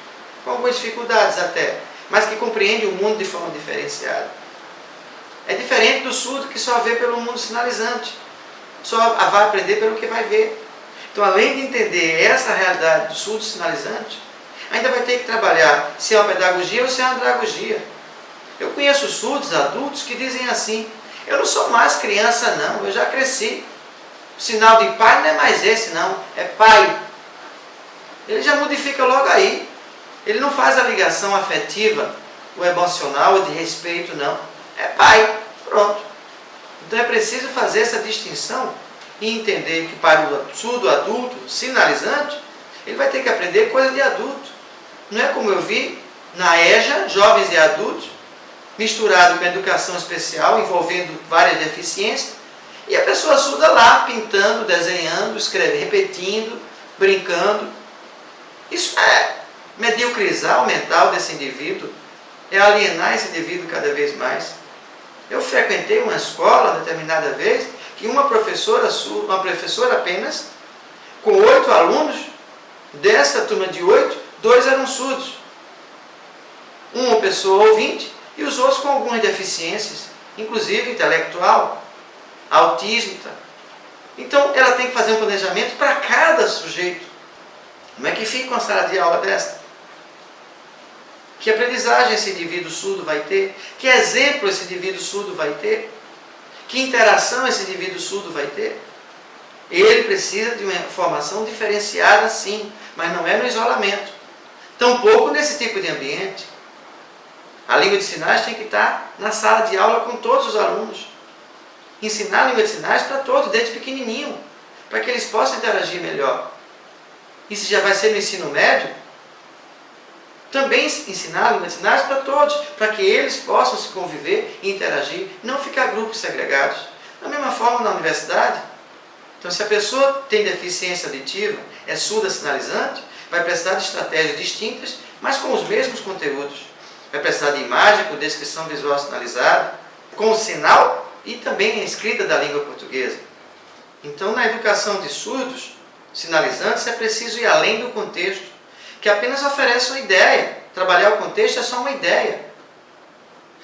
com algumas dificuldades até, mas que compreende o mundo de forma diferenciada. É diferente do surdo que só vê pelo mundo sinalizante, só vai aprender pelo que vai ver. Então, além de entender essa realidade do surdo sinalizante, ainda vai ter que trabalhar se é uma pedagogia ou se é uma andragogia. Eu conheço surdos adultos que dizem assim: eu não sou mais criança não, eu já cresci. O sinal de pai não é mais esse não, é pai. Ele já modifica logo aí. Ele não faz a ligação afetiva, ou emocional, ou de respeito não. É pai, pronto. Então é preciso fazer essa distinção e entender que para o surdo adulto, sinalizante, ele vai ter que aprender coisa de adulto. Não é como eu vi na EJA, jovens e adultos, misturado com educação especial, envolvendo várias deficiências, e a pessoa surda lá, pintando, desenhando, escrevendo, repetindo, brincando. Isso é mediocrizar o mental desse indivíduo, é alienar esse indivíduo cada vez mais. Eu frequentei uma escola, determinada vez, que uma professora apenas, com 8 alunos, dessa turma de 8, 2 eram surdos. Uma pessoa ouvinte, e os outros com algumas deficiências, inclusive intelectual, autismo. Então, ela tem que fazer um planejamento para cada sujeito. Como é que fica uma sala de aula desta? Que aprendizagem esse indivíduo surdo vai ter? Que exemplo esse indivíduo surdo vai ter? Que interação esse indivíduo surdo vai ter? Ele precisa de uma formação diferenciada, sim, mas não é no isolamento. Tampouco nesse tipo de ambiente. A língua de sinais tem que estar na sala de aula com todos os alunos. Ensinar a língua de sinais para todos, desde pequenininho, para que eles possam interagir melhor. Isso já vai ser no ensino médio. Também ensinar a língua de sinais para todos, para que eles possam se conviver e interagir, não ficar grupos segregados. Da mesma forma na universidade. Então, se a pessoa tem deficiência auditiva, é surda sinalizante, vai precisar de estratégias distintas, mas com os mesmos conteúdos. Vai precisar de imagem com descrição visual sinalizada, com o sinal e também a escrita da língua portuguesa. Então, na educação de surdos sinalizantes, é preciso ir além do contexto, que apenas oferece uma ideia. Trabalhar o contexto é só uma ideia.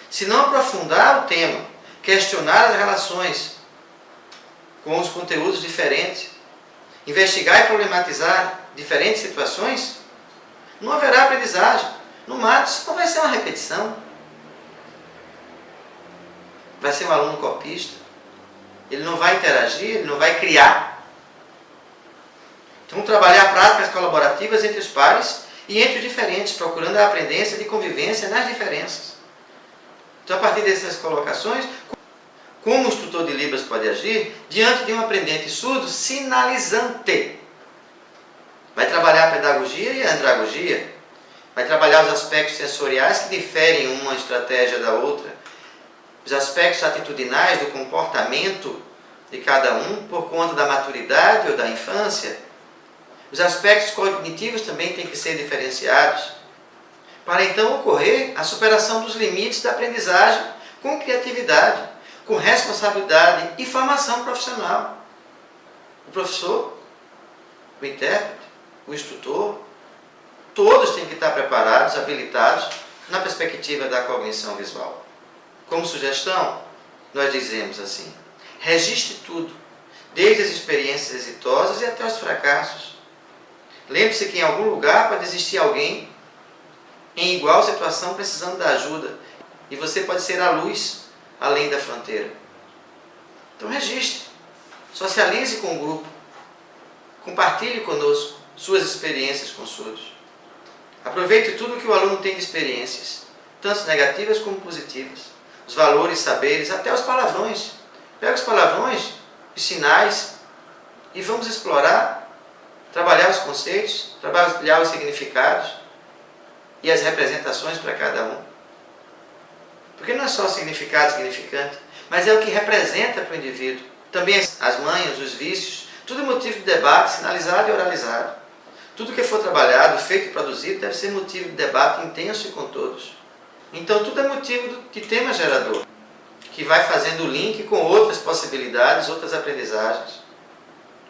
Se não aprofundar o tema, questionar as relações com os conteúdos diferentes, investigar e problematizar diferentes situações, não haverá aprendizagem. No máximo, isso não vai ser uma repetição. Vai ser um aluno copista. Ele não vai interagir, ele não vai criar. Então, trabalhar práticas colaborativas entre os pares e entre os diferentes, procurando a aprendência de convivência nas diferenças. Então, a partir dessas colocações, como o tutor de Libras pode agir diante de um aprendente surdo sinalizante? Vai trabalhar a pedagogia e a andragogia. Vai trabalhar os aspectos sensoriais que diferem uma estratégia da outra. Os aspectos atitudinais do comportamento de cada um por conta da maturidade ou da infância. Os aspectos cognitivos também têm que ser diferenciados. Para então ocorrer a superação dos limites da aprendizagem com criatividade, com responsabilidade e formação profissional. O professor, o intérprete, o instrutor, todos têm que estar preparados, habilitados na perspectiva da cognição visual. Como sugestão, nós dizemos assim: registre tudo, desde as experiências exitosas e até os fracassos. Lembre-se que em algum lugar pode existir alguém em igual situação precisando da ajuda, e você pode ser a luz além da fronteira. Então registre, socialize com o grupo, compartilhe conosco suas experiências com surdos. Aproveite tudo que o aluno tem de experiências, tanto negativas como positivas. Os valores, saberes, até os palavrões. Pega os palavrões, os sinais e vamos explorar, trabalhar os conceitos, trabalhar os significados e as representações para cada um. Porque não é só o significado significante, mas é o que representa para o indivíduo. Também as manhas, os vícios, tudo é motivo de debate, sinalizado e oralizado. Tudo que for trabalhado, feito e produzido deve ser motivo de debate intenso e com todos. Então tudo é motivo de tema gerador, que vai fazendo o link com outras possibilidades, outras aprendizagens.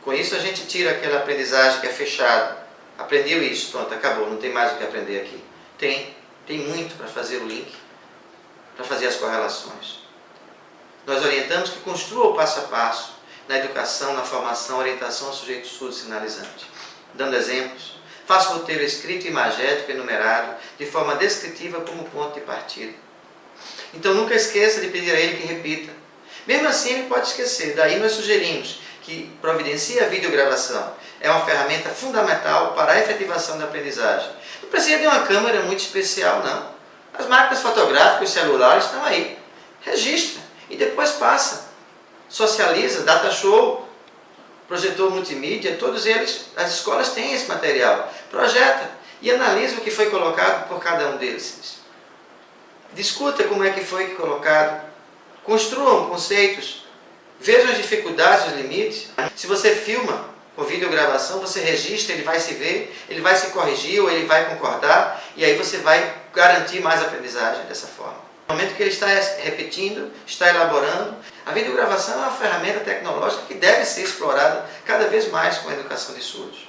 Com isso a gente tira aquela aprendizagem que é fechada. Aprendeu isso, pronto, acabou, não tem mais o que aprender aqui. Tem muito para fazer o link, para fazer as correlações. Nós orientamos que construa o passo a passo na educação, na formação, orientação ao sujeito surdo sinalizante. Dando exemplos, faça o roteiro escrito, imagético, enumerado, de forma descritiva como ponto de partida. Então nunca esqueça de pedir a ele que repita. Mesmo assim ele pode esquecer, daí nós sugerimos que providencie a videogravação. É uma ferramenta fundamental para a efetivação da aprendizagem. Não precisa de uma câmera muito especial, não. As máquinas fotográficas, os celulares estão aí. Registra e depois passa. Socializa, data show, projetor multimídia, todos eles, as escolas têm esse material. Projeta e analisa o que foi colocado por cada um deles. Discuta como é que foi colocado. Construam conceitos. Vejam as dificuldades, os limites. Se você filma com videogravação, você registra, ele vai se ver, ele vai se corrigir ou ele vai concordar e aí você vai garantir mais aprendizagem dessa forma. No momento que ele está repetindo, está elaborando, a videogravação é uma ferramenta tecnológica que deve ser explorada cada vez mais com a educação de surdos.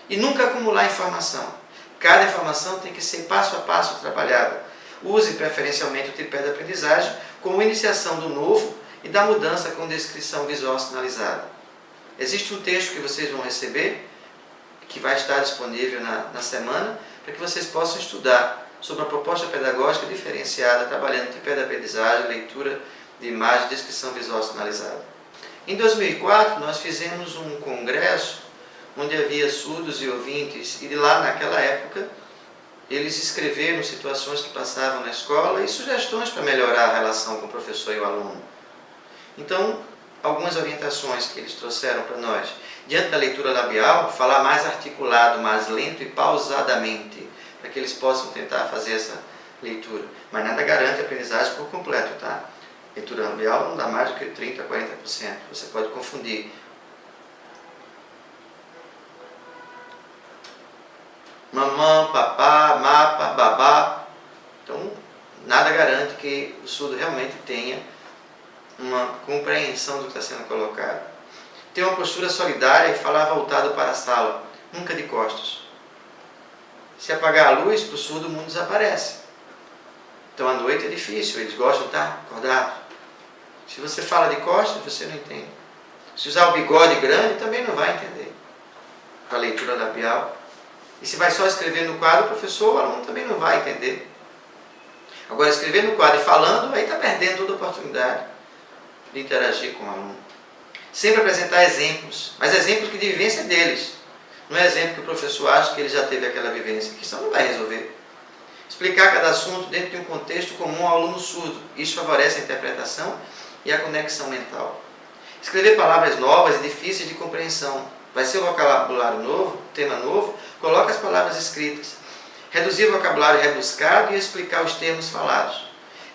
E nunca acumular informação. Cada informação tem que ser passo a passo trabalhada. Use preferencialmente o tripé da aprendizagem como iniciação do novo e da mudança com descrição visual sinalizada. Existe um texto que vocês vão receber, que vai estar disponível na semana, para que vocês possam estudar sobre a proposta pedagógica diferenciada, trabalhando o tripé da aprendizagem, leitura de imagem, descrição visual sinalizada. Em 2004, nós fizemos um congresso onde havia surdos e ouvintes, e lá naquela época eles escreveram situações que passavam na escola e sugestões para melhorar a relação com o professor e o aluno. Então, algumas orientações que eles trouxeram para nós. Diante da leitura labial, falar mais articulado, mais lento e pausadamente, para que eles possam tentar fazer essa leitura. Mas nada garante a aprendizagem por completo, tá? Leitura labial não dá mais do que 30% a 40%. Você pode confundir. Mamã, papá, mapa, babá. Então, nada garante que o surdo realmente tenha uma compreensão do que está sendo colocado. Ter uma postura solidária e falar voltado para a sala, nunca de costas. Se apagar a luz, para o surdo o mundo desaparece. Então à noite é difícil, eles gostam de estar acordados. Se você fala de costas, você não entende. Se usar o bigode grande, também não vai entender a leitura labial. E se vai só escrever no quadro, o professor, o aluno também não vai entender. Agora, escrever no quadro e falando, aí está perdendo toda a oportunidade de interagir com o aluno. Sempre apresentar exemplos, mas exemplos que de vivência deles. Não é exemplo que o professor acha que ele já teve aquela vivência, que isso não vai resolver. Explicar cada assunto dentro de um contexto comum ao aluno surdo. Isso favorece a interpretação e a conexão mental. Escrever palavras novas e difíceis de compreensão. Vai ser um vocabulário novo, tema novo, coloca as palavras escritas. Reduzir o vocabulário rebuscado e explicar os termos falados.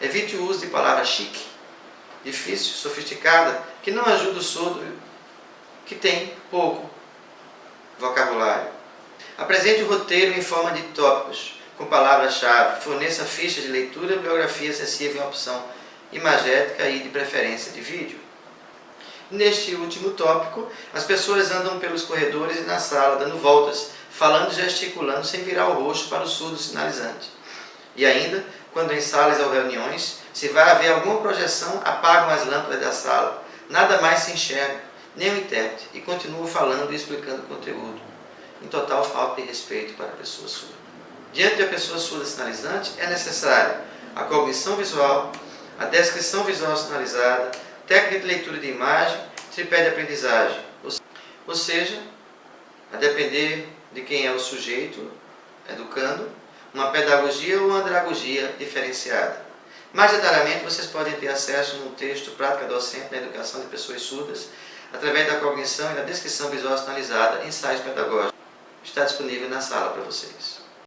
Evite o uso de palavras chique, difícil, sofisticada, que não ajuda o surdo, que tem pouco vocabulário. Apresente o roteiro em forma de tópicos, com palavras-chave. Forneça fichas de leitura, bibliografia acessível em opção imagética e, de preferência, de vídeo. Neste último tópico, as pessoas andam pelos corredores e na sala, dando voltas, falando e gesticulando sem virar o rosto para o surdo sinalizante. E ainda, quando em salas ou reuniões, se vai haver alguma projeção, apagam as lâmpadas da sala. Nada mais se enxerga, nem o intérprete, e continuam falando e explicando o conteúdo. Em total falta de respeito para a pessoa surda. Diante da pessoa surda sinalizante, é necessário a cognição visual, a descrição visual sinalizada, técnica de leitura de imagem, tripé de aprendizagem. Ou seja, a depender de quem é o sujeito educando, uma pedagogia ou uma andragogia diferenciada. Mais detalhadamente, vocês podem ter acesso no texto Prática Docente na Educação de Pessoas Surdas, através da cognição e da descrição visual sinalizada, ensaios pedagógicos. Está disponível na sala para vocês.